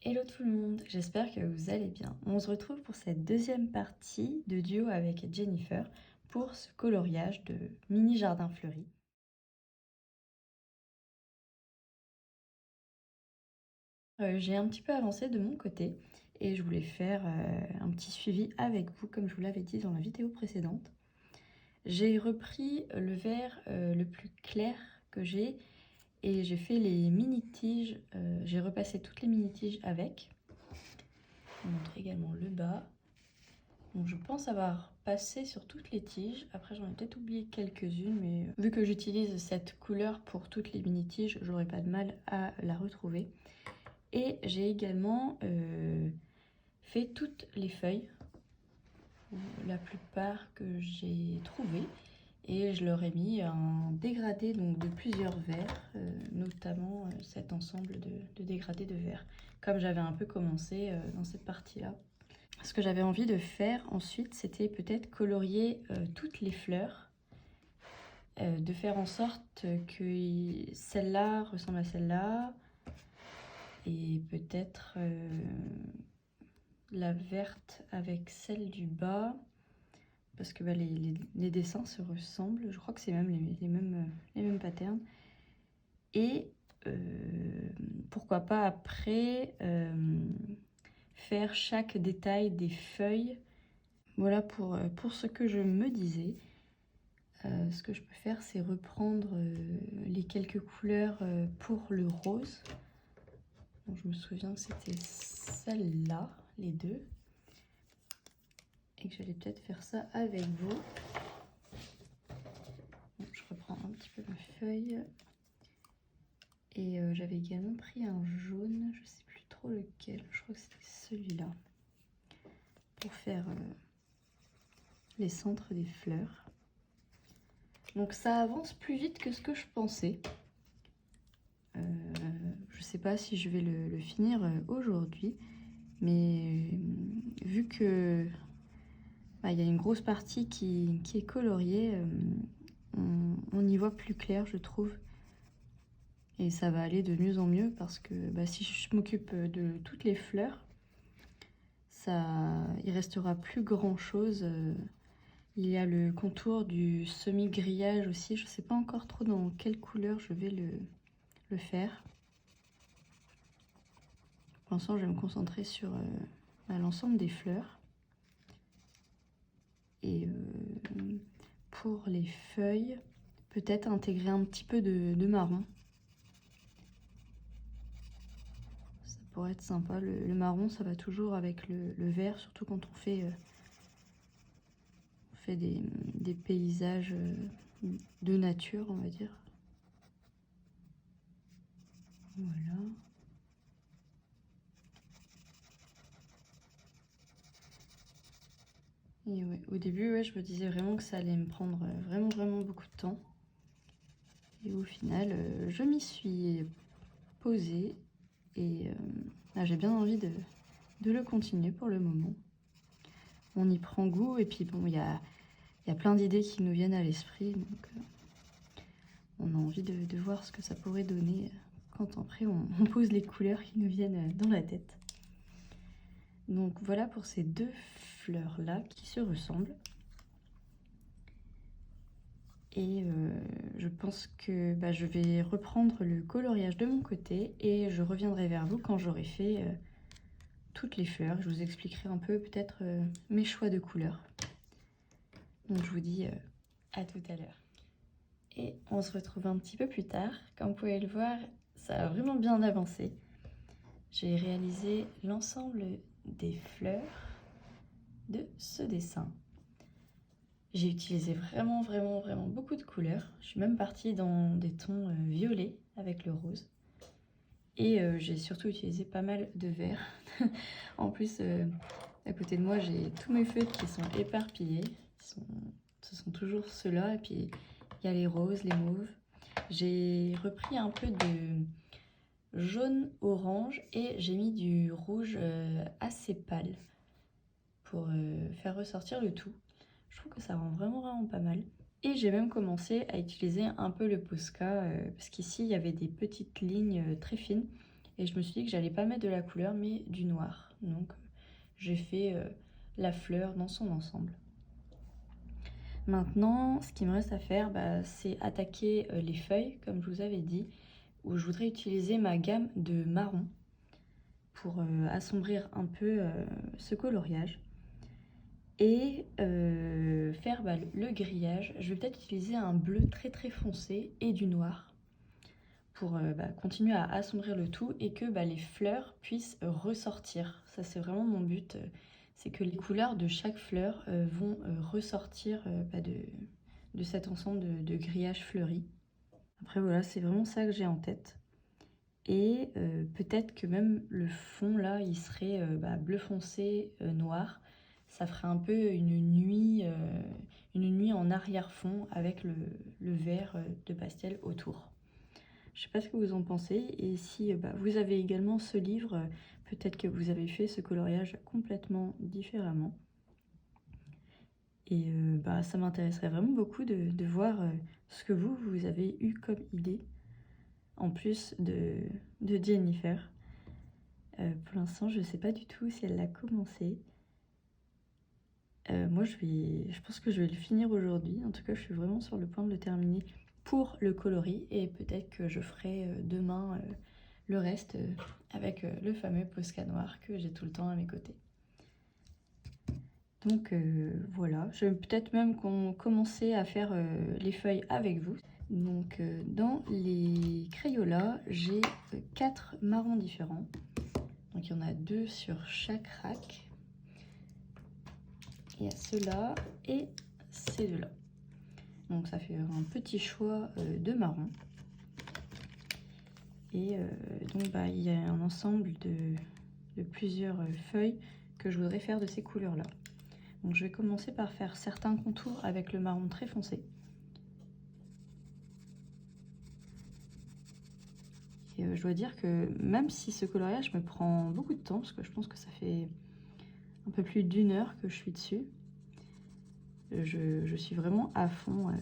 Hello tout le monde, j'espère que vous allez bien. On se retrouve pour cette deuxième partie de duo avec Jennifer pour ce coloriage de mini jardin fleuri. J'ai un petit peu avancé de mon côté et je voulais faire un petit suivi avec vous comme je vous l'avais dit dans la vidéo précédente. J'ai repris le vert le plus clair que j'ai et j'ai fait les mini tiges, j'ai repassé toutes les mini tiges avec. Je vous montre également le bas. Donc je pense avoir passé sur toutes les tiges. Après j'en ai peut-être oublié quelques-unes, mais vu que j'utilise cette couleur pour toutes les mini tiges, j'aurai pas de mal à la retrouver. Et j'ai également fait toutes les feuilles, la plupart que j'ai trouvées, et je leur ai mis un dégradé donc de plusieurs verres, notamment cet ensemble de dégradés de verre, comme j'avais un peu commencé dans cette partie-là. Ce que j'avais envie de faire ensuite, c'était peut-être colorier toutes les fleurs, de faire en sorte que celle-là ressemble à celle-là, et peut-être la verte avec celle du bas, parce que les dessins se ressemblent, je crois que c'est même les mêmes patterns. Et pourquoi pas après faire chaque détail des feuilles. Voilà pour ce que je me disais. Ce que je peux faire, c'est reprendre les quelques couleurs pour le rose. Donc, je me souviens que c'était celle-là, les deux. Et que j'allais peut-être faire ça avec vous. Donc, je reprends un petit peu ma feuille. Et j'avais également pris un jaune, je ne sais plus trop lequel, je crois que c'était celui-là. Pour faire les centres des fleurs. Donc ça avance plus vite que ce que je pensais. Je sais pas si je vais le finir aujourd'hui, mais vu que il y a une grosse partie qui est coloriée, on y voit plus clair, je trouve. Et ça va aller de mieux en mieux parce que si je m'occupe de toutes les fleurs, il restera plus grand chose. Il y a le contour du semi-grillage aussi. Je ne sais pas encore trop dans quelle couleur je vais le faire. Pour l'instant, je vais me concentrer sur l'ensemble des fleurs. Et pour les feuilles, peut-être intégrer un petit peu de marron. Ça pourrait être sympa. Le marron, ça va toujours avec le vert, surtout quand on fait des paysages de nature, on va dire. Voilà. Et ouais, au début, je me disais vraiment que ça allait me prendre vraiment beaucoup de temps. Et au final, je m'y suis posée et j'ai bien envie de le continuer pour le moment. On y prend goût et puis bon, il y a plein d'idées qui nous viennent à l'esprit, donc on a envie de voir ce que ça pourrait donner quand après on pose les couleurs qui nous viennent dans la tête. Donc voilà pour ces deux fleurs là qui se ressemblent. Et je pense que je vais reprendre le coloriage de mon côté et je reviendrai vers vous quand j'aurai fait toutes les fleurs. Je vous expliquerai un peu peut-être mes choix de couleurs. Donc je vous dis à tout à l'heure. Et on se retrouve un petit peu plus tard. Comme vous pouvez le voir, ça a vraiment bien avancé. J'ai réalisé l'ensemble des fleurs de ce dessin. J'ai utilisé vraiment beaucoup de couleurs. Je suis même partie dans des tons violets avec le rose. Et j'ai surtout utilisé pas mal de vert. En plus, à côté de moi, j'ai tous mes feutres qui sont éparpillés. Ce sont toujours ceux-là. Et puis, il y a les roses, les mauves. J'ai repris un peu de jaune-orange et j'ai mis du rouge assez pâle pour faire ressortir le tout. Je trouve que ça rend vraiment pas mal. Et j'ai même commencé à utiliser un peu le Posca parce qu'ici il y avait des petites lignes très fines Et je me suis dit que j'allais pas mettre de la couleur mais du noir. Donc j'ai fait la fleur dans son ensemble. Maintenant, ce qui me reste à faire, c'est attaquer les feuilles, comme je vous avais dit, où je voudrais utiliser ma gamme de marron pour assombrir un peu ce coloriage. Et faire le grillage. Je vais peut-être utiliser un bleu très très foncé et du noir pour continuer à assombrir le tout et que les fleurs puissent ressortir. Ça, c'est vraiment mon but, c'est que les couleurs de chaque fleur vont ressortir de cet ensemble de grillage fleuri. Après voilà, c'est vraiment ça que j'ai en tête. Et peut-être que même le fond là, il serait bleu foncé, noir. Ça ferait un peu une nuit en arrière-fond avec le vert de pastel autour. Je sais pas ce que vous en pensez, et si vous avez également ce livre, peut-être que vous avez fait ce coloriage complètement différemment. Et ça m'intéresserait vraiment beaucoup de voir ce que vous avez eu comme idée, en plus de Jennifer. Pour l'instant, je sais pas du tout si elle l'a commencé. Moi, je pense que je vais le finir aujourd'hui. En tout cas, je suis vraiment sur le point de le terminer pour le coloris. Et peut-être que je ferai demain le reste avec le fameux Posca noir que j'ai tout le temps à mes côtés. Donc voilà, je vais peut-être même commencer à faire les feuilles avec vous. Donc dans les Crayolas, j'ai 4 marrons différents. Donc il y en a 2 sur chaque rack. Il y a ceux-là et ces deux-là. Donc ça fait un petit choix de marron. Et donc il y a un ensemble de plusieurs feuilles que je voudrais faire de ces couleurs-là. Donc je vais commencer par faire certains contours avec le marron très foncé. Et je dois dire que même si ce coloriage me prend beaucoup de temps, parce que je pense que ça fait un peu plus d'1 heure que je suis dessus, je suis vraiment à fond.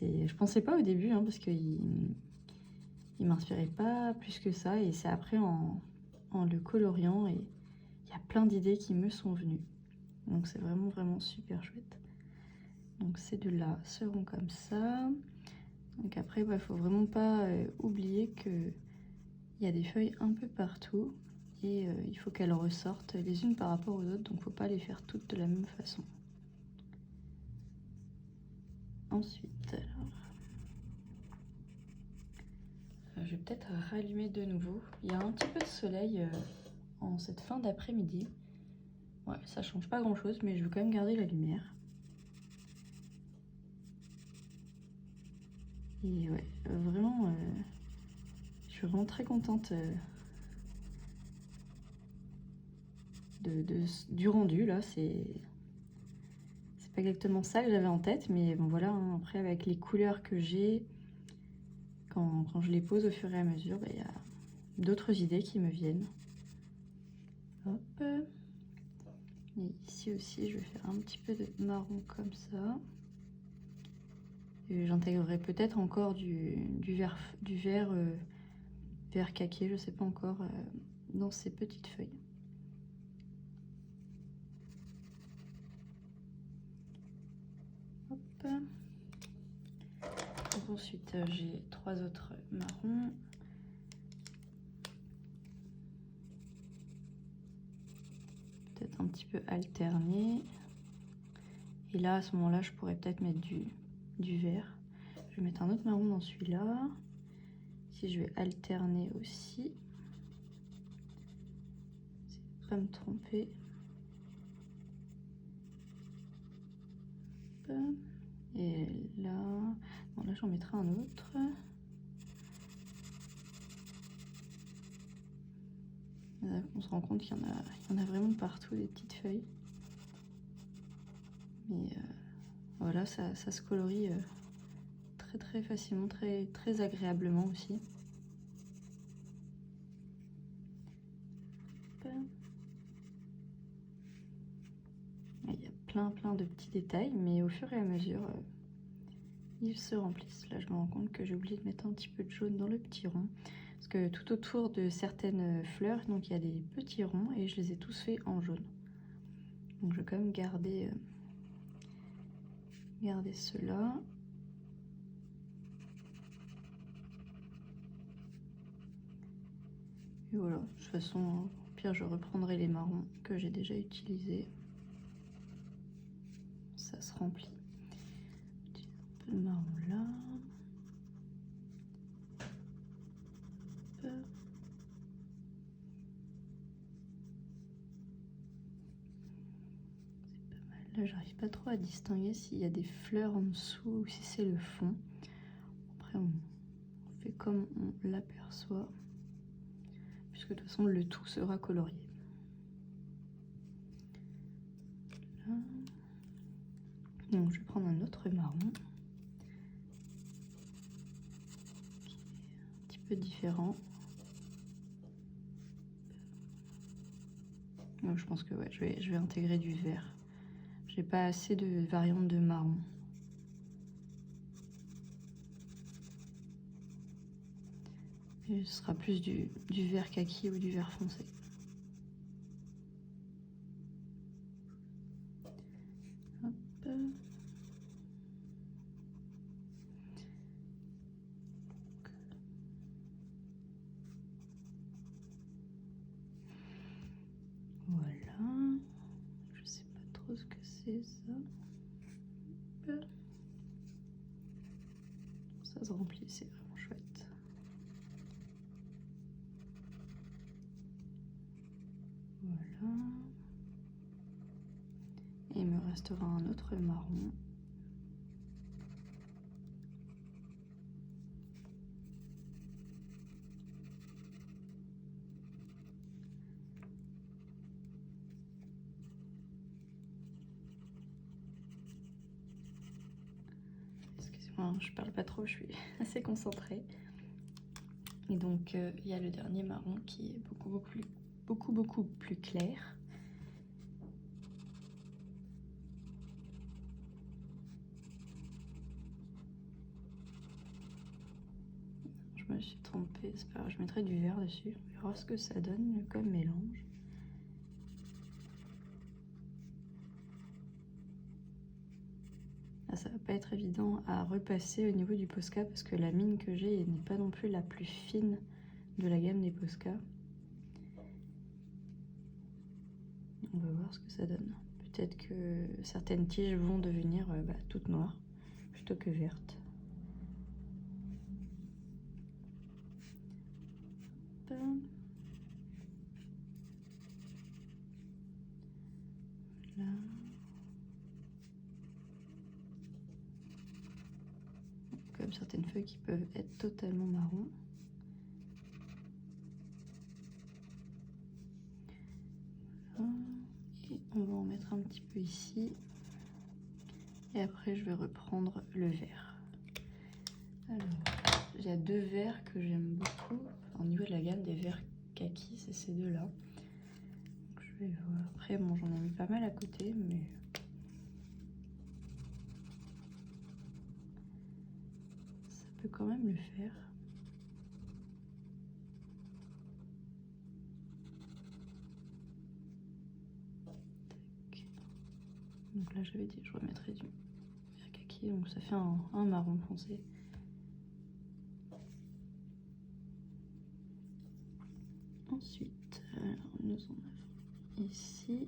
Je pensais pas au début, parce qu'il m'inspirait pas plus que ça, et c'est après en le coloriant, et il y a plein d'idées qui me sont venues. Donc c'est vraiment vraiment super chouette. Donc ces deux-là seront comme ça. Donc après, il faut vraiment pas oublier qu'il y a des feuilles un peu partout, et il faut qu'elles ressortent les unes par rapport aux autres, donc faut pas les faire toutes de la même façon. Ensuite, je vais peut-être rallumer de nouveau. Il y a un petit peu de soleil en cette fin d'après-midi. Ouais, ça change pas grand-chose, mais je veux quand même garder la lumière. Et ouais, vraiment, je suis vraiment très contente du rendu là. C'est pas exactement ça que j'avais en tête, mais bon voilà, après avec les couleurs que j'ai, quand je les pose au fur et à mesure, il y a d'autres idées qui me viennent. Hop. Et ici aussi, je vais faire un petit peu de marron comme ça. J'intégrerai peut-être encore du vert kaki, je sais pas encore, dans ces petites feuilles. Hop. Donc ensuite, j'ai 3 autres marrons. Peut-être un petit peu alterner. Et là, à ce moment-là, je pourrais peut-être mettre du vert. Je vais mettre un autre marron dans celui-là. Ici, je vais alterner aussi. Pas me tromper. Hop. Et là, bon, là j'en mettrai un autre. On se rend compte qu'il y en a vraiment partout des petites feuilles. Mais voilà, ça se colorie très très facilement, très, très agréablement aussi. Hop. Il y a plein de petits détails, mais au fur et à mesure, ils se remplissent. Là, je me rends compte que j'ai oublié de mettre un petit peu de jaune dans le petit rond. Parce que tout autour de certaines fleurs, donc il y a des petits ronds et je les ai tous faits en jaune. Donc je vais quand même garder ceux-là. Et voilà, de toute façon, au pire je reprendrai les marrons que j'ai déjà utilisés. Ça se remplit. Un peu de marron là. Hop. Là, j'arrive pas trop à distinguer s'il y a des fleurs en dessous ou si c'est le fond. Après, on fait comme on l'aperçoit, puisque de toute façon, le tout sera colorié. Là. Donc, je vais prendre un autre marron, qui est un petit peu différent. Donc, je pense que ouais, je vais intégrer du vert. J'ai pas assez de variantes de marron. Et ce sera plus du vert kaki ou du vert foncé. Hop. Voilà. Je sais pas trop ce que c'est ça. Hop. Ça se remplit, c'est vraiment chouette. Voilà. Et il me restera un autre marron. Excusez-moi, je parle pas trop, je suis assez concentrée. Et donc il y a le dernier marron qui est beaucoup plus clair. Je me suis trompée, c'est pas grave, je mettrai du vert dessus. On verra ce que ça donne comme mélange. Ah, ça va pas être évident à repasser au niveau du Posca parce que la mine que j'ai n'est pas non plus la plus fine de la gamme des Posca. On va voir ce que ça donne. Peut-être que certaines tiges vont devenir toutes noires plutôt que vertes. Là. Comme certaines feuilles qui peuvent être totalement marron. Voilà. Et on va en mettre un petit peu ici. Et après, je vais reprendre le vert. Alors, il y a deux verts que j'aime beaucoup. Au niveau de la gamme des verts kaki, c'est ces deux-là. Je vais voir. Après, bon, j'en ai mis pas mal à côté, mais... ça peut quand même le faire. Tac. Donc là, j'avais dit que je remettrais du vert kaki, donc ça fait un marron foncé. Ensuite, alors, nous en avons ici.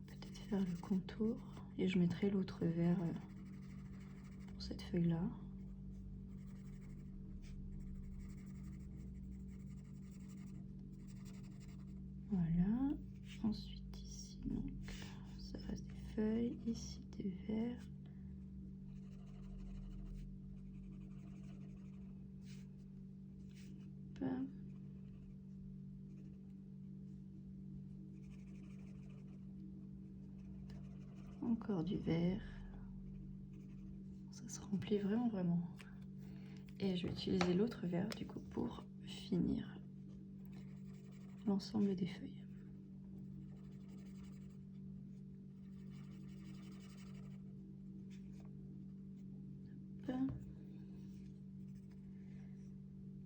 Peut-être faire le contour. Et je mettrai l'autre vert pour cette feuille-là. Voilà. Ensuite ici, donc, ça reste des feuilles. Ici, des verts. Encore du vert. Ça se remplit vraiment. Et je vais utiliser l'autre vert du coup pour finir l'ensemble des feuilles.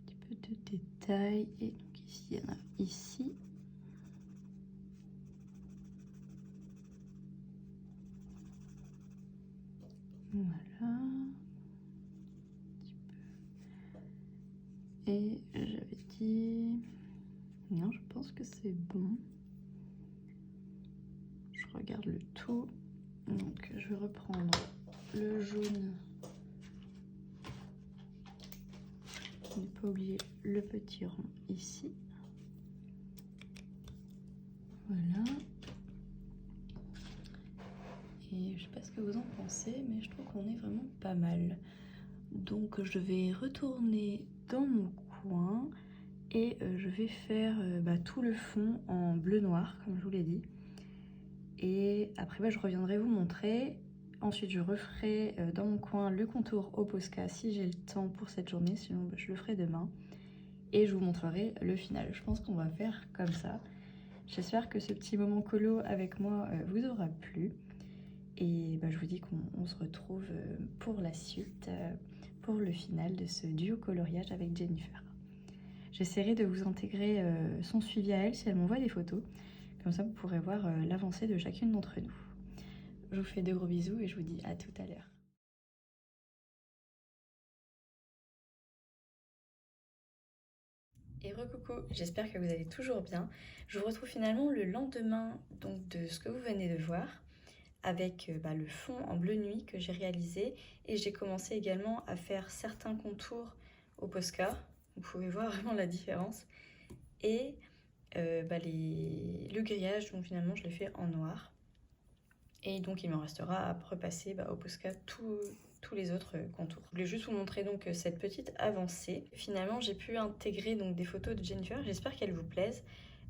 petit peu de détails. Et donc ici, il y en a ici. Voilà. Et j'avais dit... Non, je pense que c'est bon. Je regarde le tout. Donc je vais reprendre le jaune. Ne pas oublier le petit rond ici. Voilà. Et je sais pas ce que vous en pensez, mais je trouve qu'on est vraiment pas mal. Donc je vais retourner dans mon coin et je vais faire tout le fond en bleu noir, comme je vous l'ai dit. Et après je reviendrai vous montrer. Ensuite je referai dans mon coin le contour au Posca si j'ai le temps pour cette journée, sinon je le ferai demain. Et je vous montrerai le final. Je pense qu'on va faire comme ça. J'espère que ce petit moment colo avec moi vous aura plu. Et je vous dis qu'on se retrouve pour la suite, pour le final de ce duo coloriage avec Jennifer. J'essaierai de vous intégrer son suivi à elle si elle m'envoie des photos. Comme ça, vous pourrez voir l'avancée de chacune d'entre nous. Je vous fais de gros bisous et je vous dis à tout à l'heure. Et recoucou, j'espère que vous allez toujours bien. Je vous retrouve finalement le lendemain donc, de ce que vous venez de voir, avec le fond en bleu nuit que j'ai réalisé. Et j'ai commencé également à faire certains contours au Posca. Vous pouvez voir vraiment la différence. Et le grillage, donc finalement je l'ai fait en noir. Et donc il me restera à repasser au Posca tous les autres contours. Je voulais juste vous montrer donc cette petite avancée. Finalement j'ai pu intégrer donc des photos de Jennifer, j'espère qu'elles vous plaisent.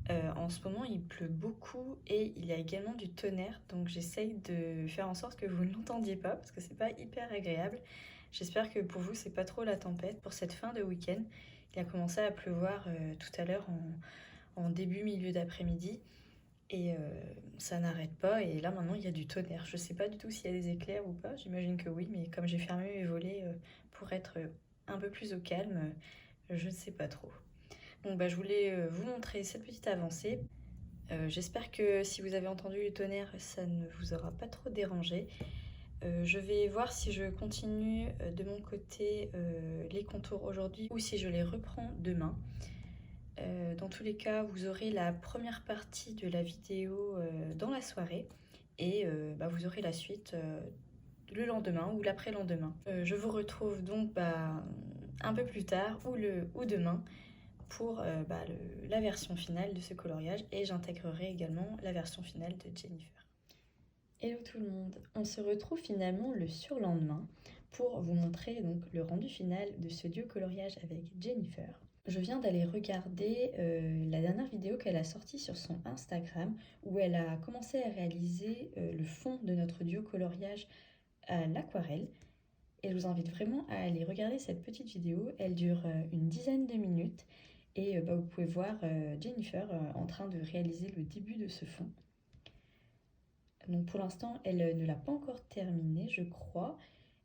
En ce moment il pleut beaucoup et il y a également du tonnerre, donc j'essaye de faire en sorte que vous ne l'entendiez pas parce que c'est pas hyper agréable. J'espère que pour vous c'est pas trop la tempête. Pour cette fin de week-end, il a commencé à pleuvoir tout à l'heure en milieu d'après-midi. Et ça n'arrête pas, et là maintenant il y a du tonnerre. Je sais pas du tout s'il y a des éclairs ou pas, j'imagine que oui, mais comme j'ai fermé mes volets pour être un peu plus au calme, je ne sais pas trop. Donc je voulais vous montrer cette petite avancée. J'espère que si vous avez entendu le tonnerre, ça ne vous aura pas trop dérangé. Je vais voir si je continue de mon côté les contours aujourd'hui ou si je les reprends demain. Dans tous les cas, vous aurez la première partie de la vidéo dans la soirée et vous aurez la suite le lendemain ou l'après-lendemain. Je vous retrouve donc un peu plus tard ou demain pour la version finale de ce coloriage, et j'intégrerai également la version finale de Jennifer. Hello tout le monde, on se retrouve finalement le surlendemain pour vous montrer donc le rendu final de ce duo coloriage avec Jennifer. Je viens d'aller regarder la dernière vidéo qu'elle a sortie sur son Instagram où elle a commencé à réaliser le fond de notre duo coloriage à l'aquarelle. Et je vous invite vraiment à aller regarder cette petite vidéo. Elle dure une dizaine de minutes et vous pouvez voir Jennifer en train de réaliser le début de ce fond. Donc pour l'instant, elle ne l'a pas encore terminé, je crois,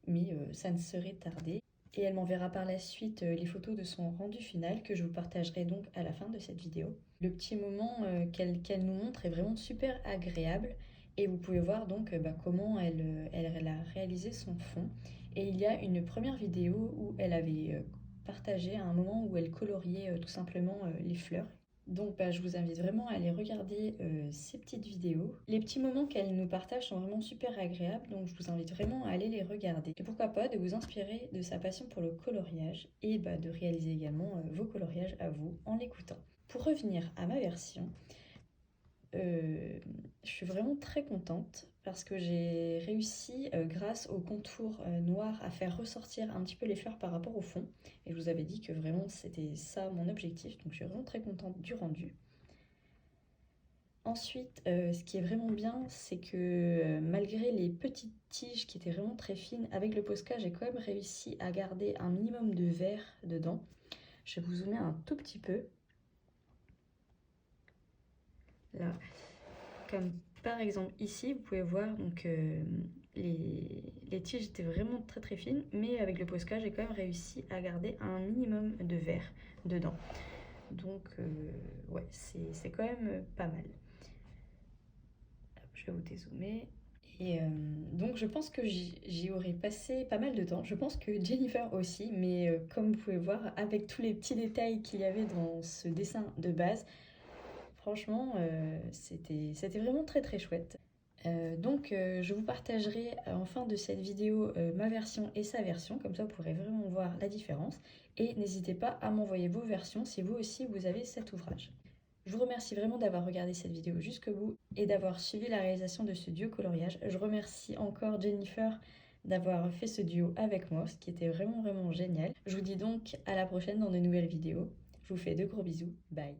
mais ça ne serait tardé. Et elle m'enverra par la suite les photos de son rendu final que je vous partagerai donc à la fin de cette vidéo. Le petit moment qu'elle nous montre est vraiment super agréable et vous pouvez voir donc comment elle a réalisé son fond. Et il y a une première vidéo où elle avait partagé à un moment où elle coloriait tout simplement les fleurs. Donc je vous invite vraiment à aller regarder ces petites vidéos. Les petits moments qu'elle nous partage sont vraiment super agréables, donc je vous invite vraiment à aller les regarder. Et pourquoi pas de vous inspirer de sa passion pour le coloriage et de réaliser également vos coloriages à vous en l'écoutant. Pour revenir à ma version, je suis vraiment très contente parce que j'ai réussi grâce au contour noir à faire ressortir un petit peu les fleurs par rapport au fond, et je vous avais dit que vraiment c'était ça mon objectif, donc je suis vraiment très contente du rendu. Ensuite, ce qui est vraiment bien, c'est que malgré les petites tiges qui étaient vraiment très fines, avec le Posca j'ai quand même réussi à garder un minimum de vert dedans. Je vais vous zoomer un tout petit peu. Là, comme par exemple ici, vous pouvez voir donc les tiges étaient vraiment très très fines, mais avec le Posca, j'ai quand même réussi à garder un minimum de verre dedans. Donc, ouais, c'est quand même pas mal. Hop, je vais vous dézoomer. Et donc je pense que j'y aurais passé pas mal de temps. Je pense que Jennifer aussi, mais comme vous pouvez voir, avec tous les petits détails qu'il y avait dans ce dessin de base, franchement, c'était vraiment très très chouette. Donc je vous partagerai en fin de cette vidéo ma version et sa version, comme ça vous pourrez vraiment voir la différence. Et n'hésitez pas à m'envoyer vos versions si vous aussi vous avez cet ouvrage. Je vous remercie vraiment d'avoir regardé cette vidéo jusqu'au bout et d'avoir suivi la réalisation de ce duo coloriage. Je remercie encore Jennifer d'avoir fait ce duo avec moi, ce qui était vraiment vraiment génial. Je vous dis donc à la prochaine dans de nouvelles vidéos. Je vous fais de gros bisous. Bye.